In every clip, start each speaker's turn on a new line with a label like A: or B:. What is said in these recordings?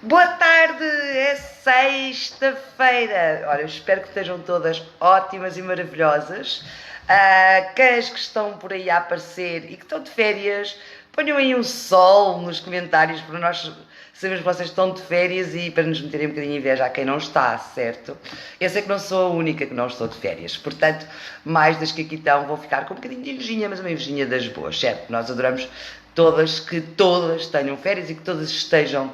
A: Boa tarde, é sexta-feira. Olha, eu espero que estejam todas ótimas e maravilhosas. Quem que estão por aí a aparecer e que estão de férias, ponham aí um sol nos comentários para nós sabermos que vocês estão de férias e para nos meterem um bocadinho de inveja a quem não está, certo? Eu sei que não sou a única que não estou de férias, portanto, mais das que aqui estão, vou ficar com um bocadinho de invejinha, mas uma invejinha das boas, certo? Nós adoramos todas, que todas tenham férias e que todas estejam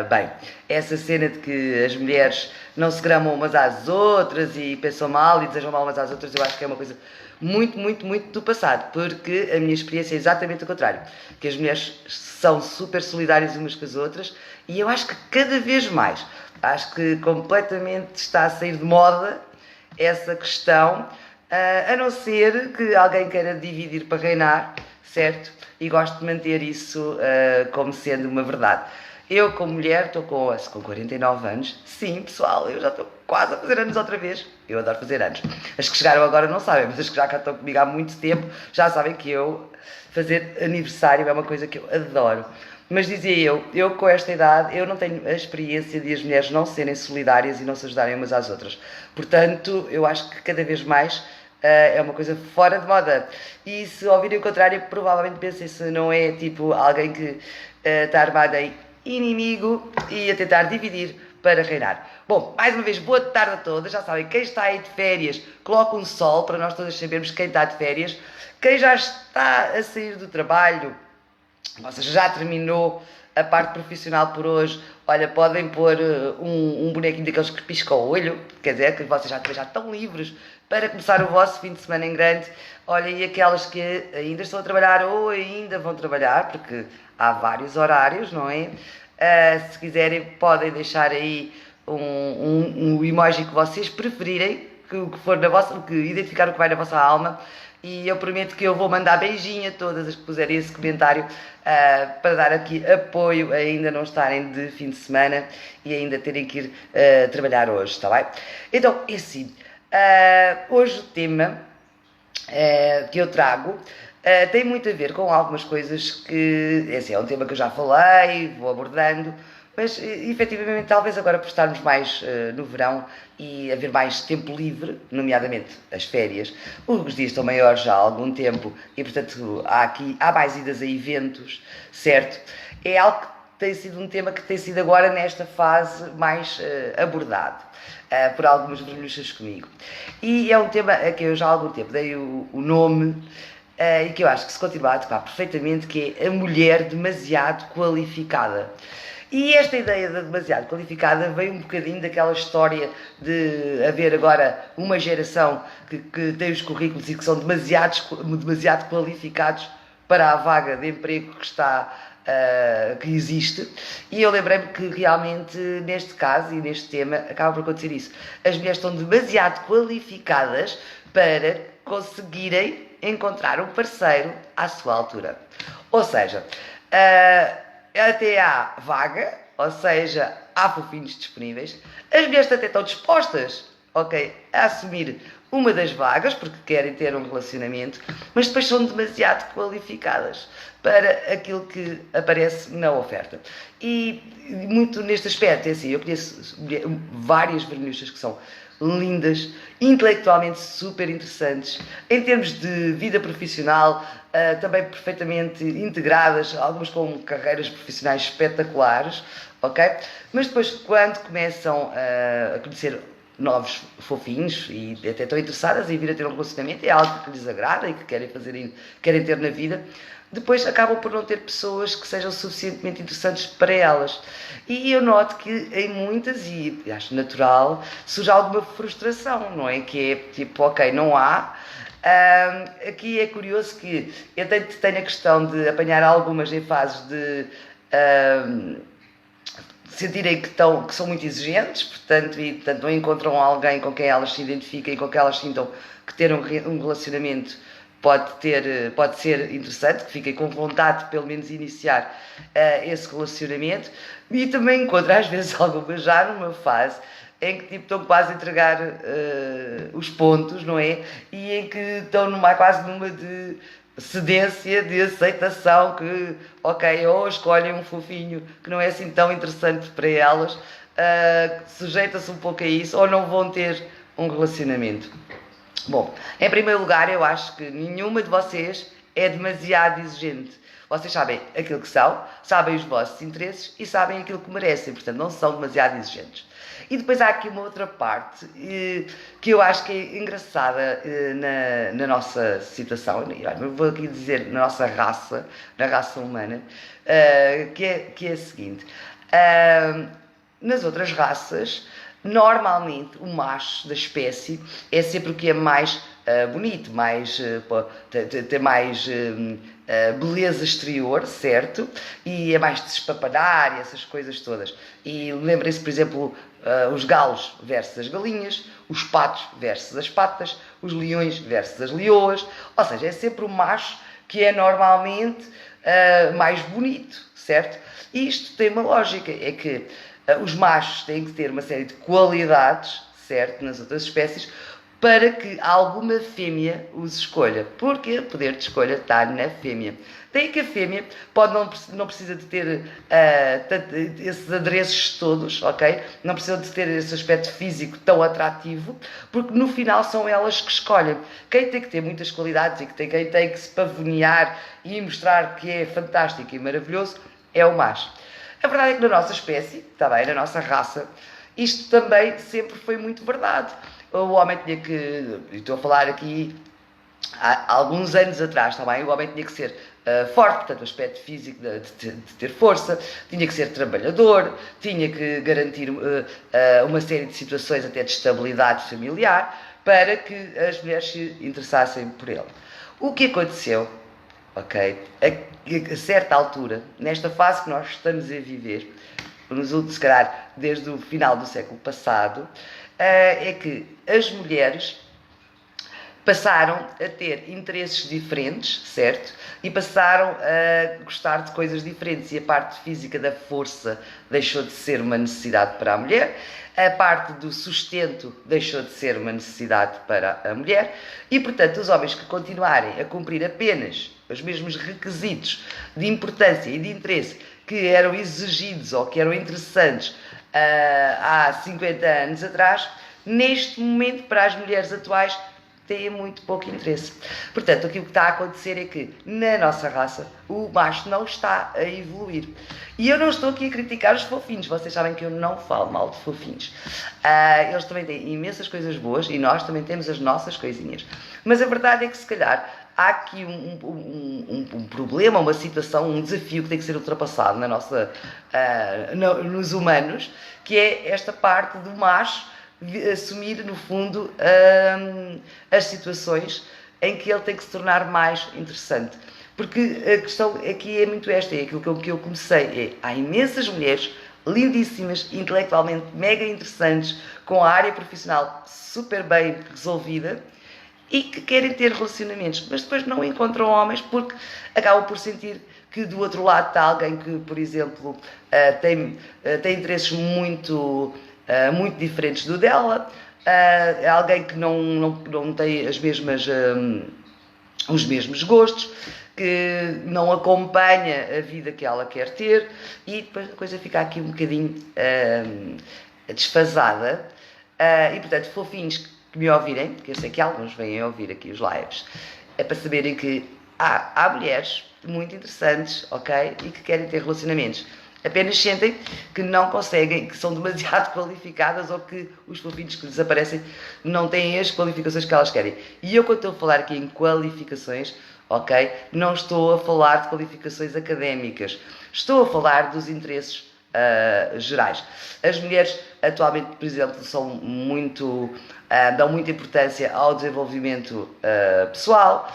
A: bem. Essa cena de que as mulheres não se gramam umas às outras e pensam mal e desejam mal umas às outras, eu acho que é uma coisa muito do passado, porque a minha experiência é exatamente o contrário, que as mulheres são super solidárias umas com as outras e eu acho que cada vez mais, acho que completamente está a sair de moda essa questão, a não ser que alguém queira dividir para reinar, certo? E gosto de manter isso como sendo uma verdade. Eu, como mulher, estou com 49 anos. Sim, pessoal, eu já estou quase a fazer anos outra vez. Eu adoro fazer anos. As que chegaram agora não sabem, mas as que já cá estão comigo há muito tempo já sabem que fazer aniversário é uma coisa que eu adoro. Mas dizia eu com esta idade, eu não tenho a experiência de as mulheres não serem solidárias e não se ajudarem umas às outras. Portanto, eu acho que cada vez mais é uma coisa fora de moda. E se ouvirem o contrário, provavelmente pensem se não é tipo alguém que está armado em inimigo e a tentar dividir para reinar. Bom, mais uma vez, boa tarde a todas. Já sabem, quem está aí de férias, coloca um sol para nós todas sabermos quem está de férias. Quem já está a sair do trabalho, ou seja, já terminou a parte profissional por hoje, olha, podem pôr um bonequinho daqueles que pisca o olho, quer dizer, que vocês já estão livres para começar o vosso fim de semana em grande. Olha, e aquelas que ainda estão a trabalhar ou ainda vão trabalhar, porque há vários horários, não é? Se quiserem, podem deixar aí um emoji que vocês preferirem, que for na vossa, que identificar o que vai na vossa alma. E eu prometo que eu vou mandar beijinho a todas as que puserem esse comentário para dar aqui apoio a ainda não estarem de fim de semana e ainda terem que ir trabalhar hoje, está bem? Então, é assim, hoje o tema que eu trago tem muito a ver com algumas coisas que, assim, é um tema que eu já falei, vou abordando, mas efetivamente talvez agora por estarmos mais no verão e haver mais tempo livre, nomeadamente as férias, os dias estão maiores já há algum tempo e portanto há mais idas a eventos, certo? É algo que tem sido um tema que tem sido agora nesta fase mais abordado por algumas vermelhuchas comigo. E é um tema a que eu já há algum tempo dei o nome e que eu acho que se continuar a adequar perfeitamente, que é a mulher demasiado qualificada. E esta ideia de demasiado qualificada veio um bocadinho daquela história de haver agora uma geração que tem os currículos e que são demasiado qualificados para a vaga de emprego que existe, e eu lembrei-me que realmente neste caso e neste tema acaba por acontecer isso. As mulheres estão demasiado qualificadas para conseguirem encontrar um parceiro à sua altura. Ou seja, até há vaga, ou seja, há fofinhos disponíveis, as mulheres até estão dispostas, ok, a assumir uma das vagas, porque querem ter um relacionamento, mas depois são demasiado qualificadas para aquilo que aparece na oferta. E muito neste aspecto, é assim, eu conheço várias vermelhuchas que são lindas, intelectualmente super interessantes, em termos de vida profissional, também perfeitamente integradas, algumas com carreiras profissionais espetaculares, ok? Mas depois, quando começam a conhecer novos fofinhos e até estão interessadas em vir a ter um relacionamento, é algo que lhes agrada e que querem ter na vida, depois acabam por não ter pessoas que sejam suficientemente interessantes para elas. E eu noto que em muitas, e acho natural, surge alguma frustração, não é? Que é tipo, ok, não há. Aqui é curioso que eu tenho a questão de apanhar algumas em fases de sentirem que são muito exigentes, portanto não encontram alguém com quem elas se identifiquem e com quem elas sintam que ter um relacionamento pode ser interessante, que fiquem com vontade de pelo menos iniciar esse relacionamento, e também encontro às vezes algumas já numa fase em que tipo, estão quase a entregar os pontos, não é? E em que estão quase numa de cedência, de aceitação, que, ok, ou escolhem um fofinho que não é assim tão interessante para elas, sujeita-se um pouco a isso, ou não vão ter um relacionamento. Bom, em primeiro lugar, eu acho que nenhuma de vocês é demasiado exigente. Vocês sabem aquilo que são, sabem os vossos interesses e sabem aquilo que merecem, portanto, não são demasiado exigentes. E depois há aqui uma outra parte que eu acho que é engraçada na nossa situação, eu vou aqui dizer na nossa raça, na raça humana, que é a seguinte. Nas outras raças, normalmente o macho da espécie é sempre o que é mais bonito, mais, tem mais beleza exterior, certo? E é mais de se espapanar e essas coisas todas. E lembrem-se, por exemplo, os galos versus as galinhas, os patos versus as patas, os leões versus as leoas, ou seja, é sempre o macho que é normalmente mais bonito, certo? E isto tem uma lógica, é que os machos têm que ter uma série de qualidades, certo, nas outras espécies, para que alguma fêmea os escolha, porque o poder de escolha está na fêmea. Daí que a fêmea não precisa de ter esses adereços todos, ok? Não precisa de ter esse aspecto físico tão atrativo, porque no final são elas que escolhem. Quem tem que ter muitas qualidades e quem tem que se pavonear e mostrar que é fantástico e maravilhoso é o macho. A verdade é que na nossa espécie, está bem, na nossa raça, isto também sempre foi muito verdade. O homem tinha que, e estou a falar aqui há alguns anos atrás, está bem, o homem tinha que ser forte, portanto o aspecto físico de ter força, tinha que ser trabalhador, tinha que garantir uma série de situações até de estabilidade familiar para que as mulheres se interessassem por ele. O que aconteceu, ok, a certa altura, nesta fase que nós estamos a viver, se calhar desde o final do século passado, é que as mulheres passaram a ter interesses diferentes, certo? E passaram a gostar de coisas diferentes. E a parte física da força deixou de ser uma necessidade para a mulher, a parte do sustento deixou de ser uma necessidade para a mulher, e, portanto, os homens que continuarem a cumprir apenas os mesmos requisitos de importância e de interesse que eram exigidos ou que eram interessantes há 50 anos atrás, neste momento, para as mulheres atuais, têm muito pouco interesse. Portanto, aquilo que está a acontecer é que, na nossa raça, o macho não está a evoluir. E eu não estou aqui a criticar os fofinhos, vocês sabem que eu não falo mal de fofinhos. Eles também têm imensas coisas boas e nós também temos as nossas coisinhas. Mas a verdade é que, se calhar, há aqui um problema, uma situação, um desafio que tem que ser ultrapassado nos humanos, que é esta parte do macho assumir, no fundo, as situações em que ele tem que se tornar mais interessante. Porque a questão aqui é muito esta, é aquilo que eu comecei, há imensas mulheres lindíssimas, intelectualmente mega interessantes, com a área profissional super bem resolvida e que querem ter relacionamentos, mas depois não encontram homens porque acabam por sentir que do outro lado está alguém que, por exemplo, tem interesses muito diferentes do dela, é alguém que não tem os mesmos gostos, que não acompanha a vida que ela quer ter, e depois a coisa fica aqui um bocadinho desfasada. E, portanto, fofinhos que me ouvirem, porque eu sei que alguns vêm a ouvir aqui os lives, é para saberem que há mulheres muito interessantes, ok? E que querem ter relacionamentos. Apenas sentem que não conseguem, que são demasiado qualificadas ou que os fofinhos que lhes aparecem não têm as qualificações que elas querem. E eu, quando estou a falar aqui em qualificações, ok? Não estou a falar de qualificações académicas. Estou a falar dos interesses gerais. As mulheres, atualmente, por exemplo, dão muita importância ao desenvolvimento pessoal,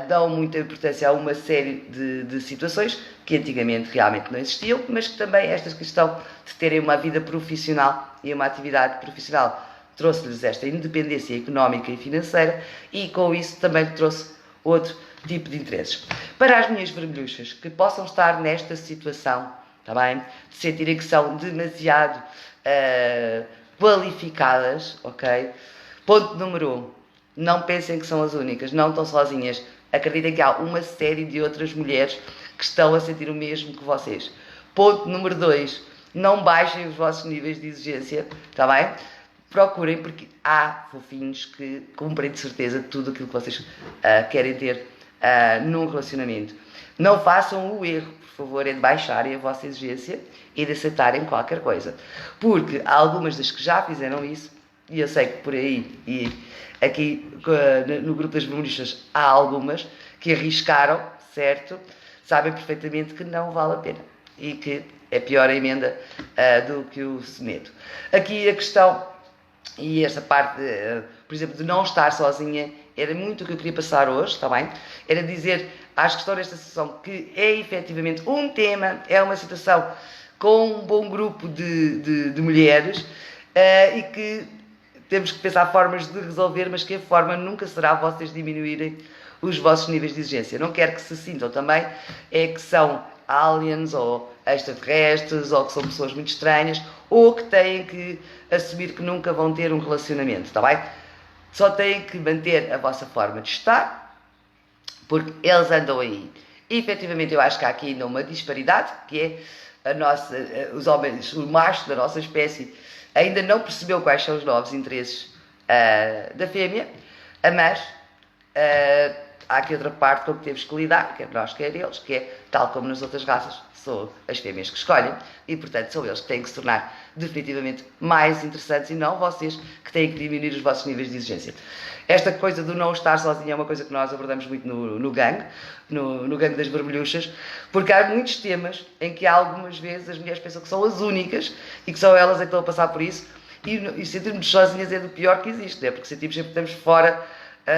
A: dão muita importância a uma série de situações que antigamente realmente não existiam, mas que também esta questão de terem uma vida profissional e uma atividade profissional trouxe-lhes esta independência económica e financeira e com isso também trouxe outro tipo de interesses. Para as minhas vermelhuchas que possam estar nesta situação, está bem? De sentirem que são demasiado qualificadas, ok? Ponto número 1. Não pensem que são as únicas, não estão sozinhas. acreditem que há uma série de outras mulheres que estão a sentir o mesmo que vocês. Ponto número 2, não baixem os vossos níveis de exigência, está bem? Procurem, porque há fofinhos que cumprem de certeza tudo aquilo que vocês querem ter num relacionamento. Não façam o erro, por favor, é de baixarem a vossa exigência e de aceitarem qualquer coisa. Porque há algumas das que já fizeram isso, e eu sei que por aí, e aqui no grupo das feministas há algumas que arriscaram, certo? Sabem perfeitamente que não vale a pena e que é pior a emenda do que o soneto. Aqui a questão, e esta parte, por exemplo, de não estar sozinha, era muito o que eu queria passar hoje, está bem? Era dizer às que estão nesta situação que é efetivamente um tema, é uma situação com um bom grupo de mulheres e que temos que pensar formas de resolver, mas que a forma nunca será vocês diminuírem os vossos níveis de exigência. Não quero que se sintam também que são aliens ou extraterrestres ou que são pessoas muito estranhas ou que têm que assumir que nunca vão ter um relacionamento, está bem? Só têm que manter a vossa forma de estar, porque eles andam aí. E, efetivamente, eu acho que há aqui ainda uma disparidade, que é os homens, o macho da nossa espécie ainda não percebeu quais são os novos interesses da fêmea, mas há aqui outra parte com que temos que lidar, quer nós, quer eles, que é, tal como nas outras raças, são as fêmeas que escolhem e, portanto, são eles que têm que se tornar definitivamente mais interessantes e não vocês que têm que diminuir os vossos níveis de exigência. Esta coisa do não estar sozinho é uma coisa que nós abordamos muito no gangue, no gangue das vermelhuchas, porque há muitos temas em que algumas vezes as mulheres pensam que são as únicas e que são elas que estão a passar por isso e sentirmos sozinhas é do pior que existe, né? Porque sentimos sempre que estamos fora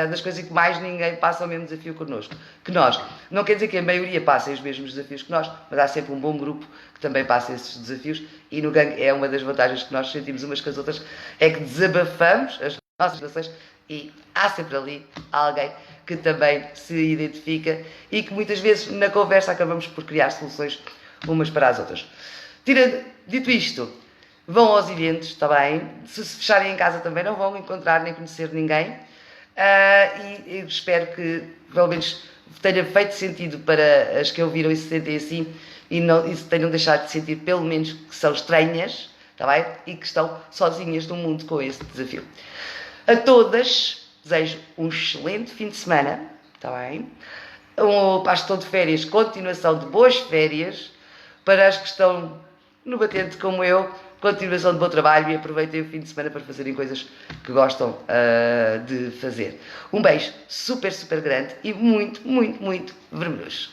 A: das coisas que mais ninguém passa o mesmo desafio connosco que nós. Não quer dizer que a maioria passe os mesmos desafios que nós, mas há sempre um bom grupo que também passa esses desafios e no gangue é uma das vantagens que nós sentimos umas com as outras, é que desabafamos as nossas relações e há sempre ali alguém que também se identifica e que muitas vezes na conversa acabamos por criar soluções umas para as outras. Dito isto, vão aos eventos, está bem? Se fecharem em casa também não vão encontrar nem conhecer ninguém. E espero que pelo menos tenha feito sentido para as que ouviram e se sentem assim e se tenham deixado de sentir pelo menos que são estranhas, tá bem? E que estão sozinhas no mundo com esse desafio. A todas desejo um excelente fim de semana, tá bem? Para as que estão de férias, continuação de boas férias. Para as que estão no batente como eu, continuação de bom trabalho e aproveitem o fim de semana para fazerem coisas que gostam de fazer. Um beijo super, super grande e muito, muito, muito vermelhoso.